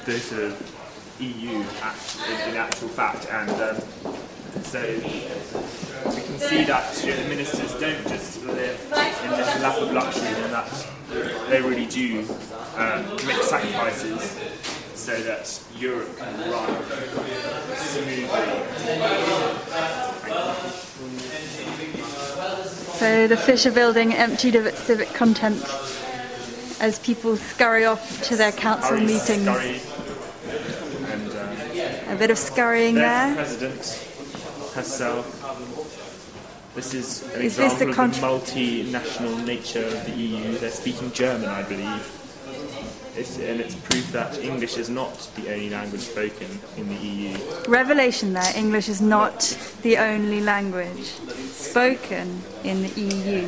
the sort of EU in actual fact, and so we can see that the ministers don't just live in this lap of luxury, and that they really do make sacrifices so that Europe can run smoothly. So the Fisher building emptied of its civic content as people scurry off to their council meetings. And, a bit of scurrying there. The President herself. This is an example of the multinational nature of the EU. They're speaking German, I believe. And it's proof that English is not the only language spoken in the EU. Revelation there, English is not the only language spoken in the EU.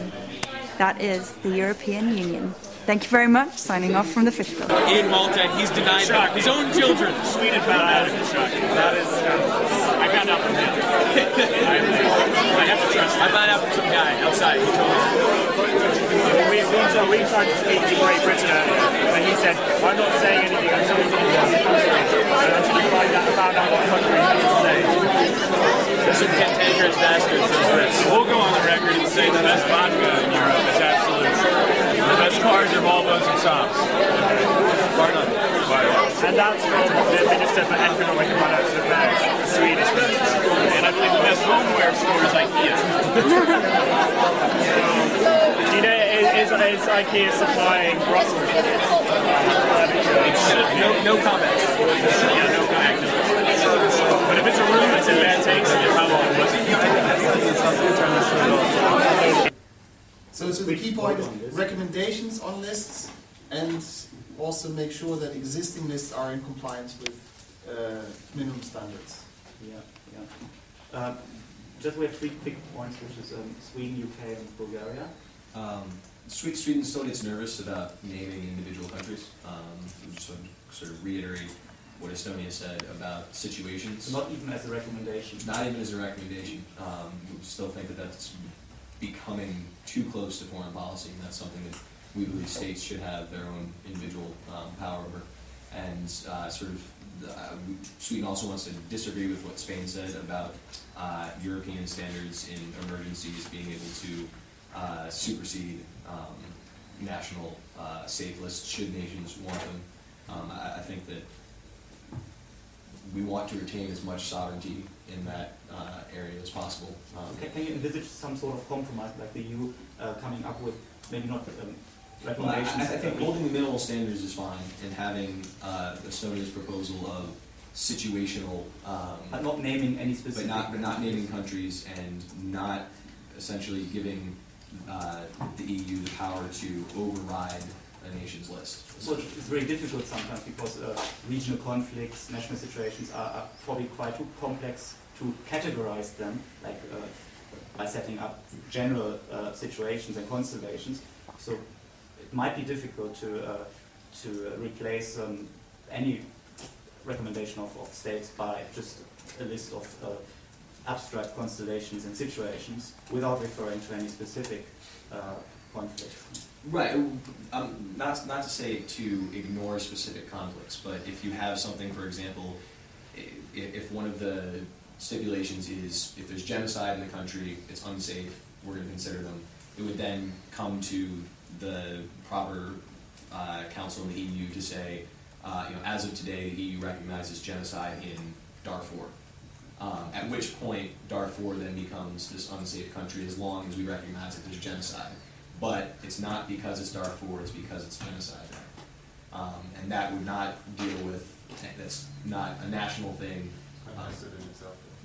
That is the European Union. Thank you very much. Signing off from the Fish Bill. In Malta, he's denied his own children. Sweden found out. That is, I found out from him. I have to trust him. I found out from some guy outside. He told us. We tried to speak to Great Britain earlier, and he said, I'm not saying anything until we talk about the country. And until we found out what country he has to say. There's some cantankerous bastards. We'll go on the record and say the best vodka in Europe is Absolute. The best cars are Volvos and Saabs. And that's from the Minister for Economic and Financial Affairs, the Swedish minister. And I believe the best homeware store is IKEA. Do you know, is IKEA supplying Brussels? No comment. Yeah, no comment. But if it's a room that's in bad taste, then how long was it? So the key point is recommendations on lists, and also make sure that existing lists are in compliance with minimum standards. Just we have 3 big points, which is Sweden, UK, and Bulgaria. Sweden still gets nervous about naming individual countries. Just sort of reiterate what Estonia said about situations. So not even as a recommendation. Not even as a recommendation. We still think that that's becoming too close to foreign policy, and that's something that we believe states should have their own individual power over. And Sweden also wants to disagree with what Spain said about European standards in emergencies being able to supersede national safe lists should nations want them. I think that we want to retain as much sovereignty in that area as possible. Can you envisage some sort of compromise, like the EU coming up with maybe not recommendations? I think holding the minimal standards is fine, and having Estonia's proposal of situational, but not naming any specific, but not naming countries, and not essentially giving the EU the power to override a nation's list. So it's very difficult sometimes because regional conflicts, national situations are probably quite too complex to categorize them, like by setting up general situations and constellations. So it might be difficult to replace any recommendation of states by just a list of abstract constellations and situations without referring to any specific conflicts. Right. Not to say to ignore specific conflicts, but if you have something, for example, if one of the stipulations is if there's genocide in the country, it's unsafe, we're going to consider them, it would then come to the proper council in the EU to say, as of today, the EU recognizes genocide in Darfur. At which point, Darfur then becomes this unsafe country as long as we recognize that there's genocide. But it's not because it's Darfur, it's because it's genocide. And that would not deal with, that's not a national thing.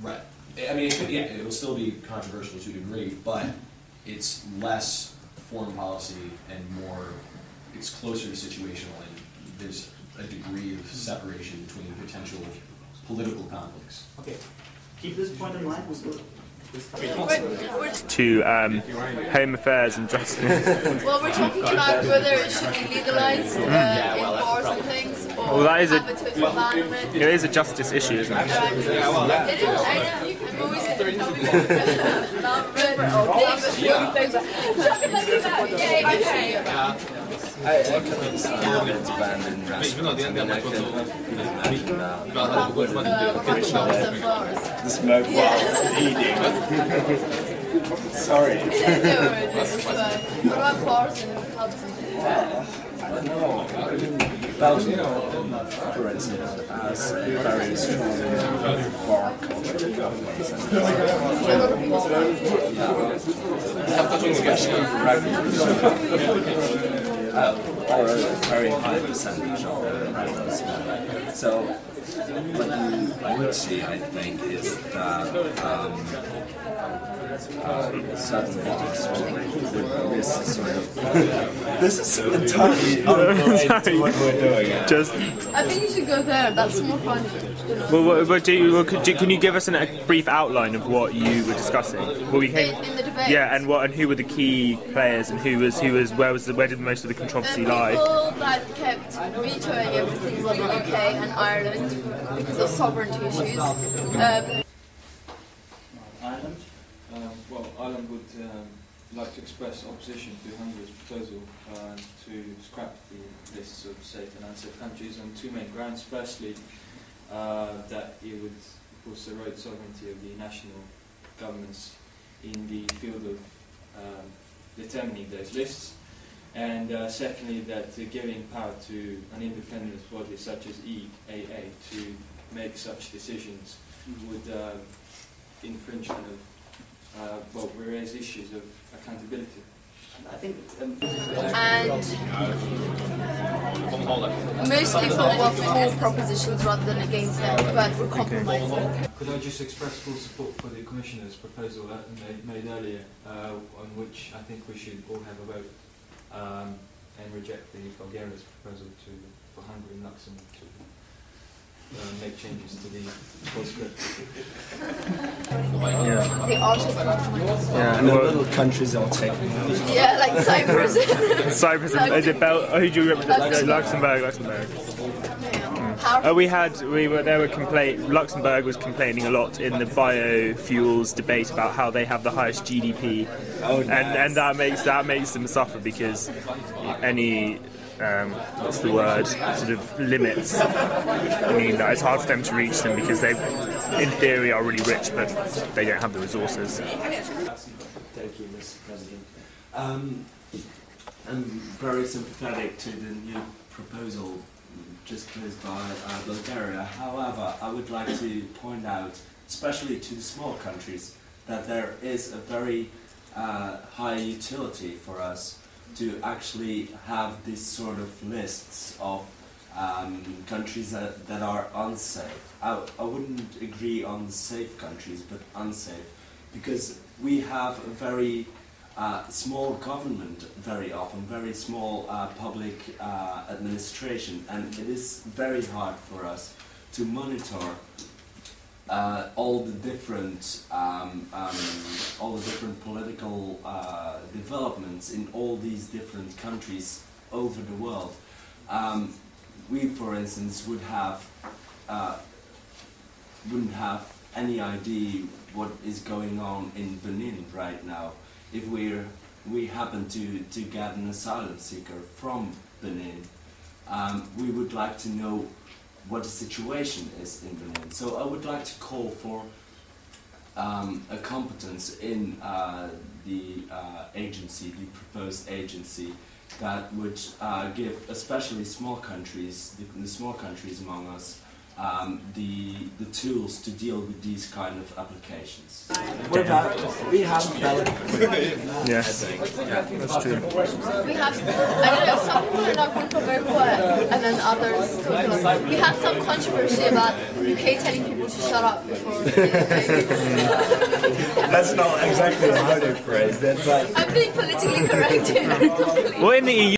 Right. I mean, it will still be controversial to a degree, but it's less foreign policy and more, it's closer to situational, and there's a degree of separation between potential political conflicts. Okay. Keep this point in mind. To Home Affairs and Justice. Well, we're talking about whether it should be legalized in bars and things, or well, that is have a total ban on it. It is a justice issue, isn't it? It is, I know. I'm always about I can understand that it's banned in restaurants. I mean, I can imagine that. The smoke while eating. Sorry. What about bars and clubs and I don't know. Belgium, for instance, has a very strong bar culture. Especially or a very high percentage of the rifles. So what you would see, I think, is that certain bars with this sort of this is entirely unrelated to what we're doing. Just. I think you should go there. That's more fun. Can you give us a brief outline of what you were discussing? Well, we came, in the debate. Yeah, and who were the key players, and where did most of the controversy lie? People that kept vetoing everything was the UK and Ireland because of sovereignty issues. Ireland? Well, Ireland would like to express opposition to Hungary's proposal to scrap the lists of safe and unsafe countries on two main grounds. Firstly, that it would, of course, erode sovereignty of the national governments in the field of determining those lists. And secondly, that giving power to an independent body such as EAA to make such decisions would infringe well, raise issues of accountability. I think, And most people were for propositions rather than against them, but were compromising. Could I just express full support for the Commissioner's proposal that made earlier, on which I think we should all have a vote and reject the Bulgaria's proposal for Hungary and Luxembourg to make changes to the postscript. The artist compromise. Yeah, and the little countries all taking out. Yeah, like Cyprus. Cyprus, is it who do you represent? Luxembourg. Luxembourg was complaining a lot in the biofuels debate about how they have the highest GDP, and that makes them suffer because any what's the word, sort of limits. I mean, that it's hard for them to reach them because they, in theory, are really rich, but they don't have the resources. Thank you, Mr. President. I'm very sympathetic to the new proposal just posed by Bulgaria. However, I would like to point out, especially to the small countries, that there is a very high utility for us to actually have these sort of lists of countries that are unsafe. I wouldn't agree on the safe countries, but unsafe, because we have a very small government very often, very small public administration, and it is very hard for us to monitor all the different political developments in all these different countries over the world. We, for instance, wouldn't have any idea what is going on in Benin right now if we happen to get an asylum seeker from Benin. We would like to know what the situation is in Benin. So I would like to call for a competence in the agency, the proposed agency, that would give especially small countries, the small countries among us, the tools to deal with these kind of applications. We have, that's true. I don't know, some people in our group are very quiet, and then others don't. We had some controversy about UK telling people to shut up before That's not exactly how they phrased it, but I'm being politically correct here. Well, in the EU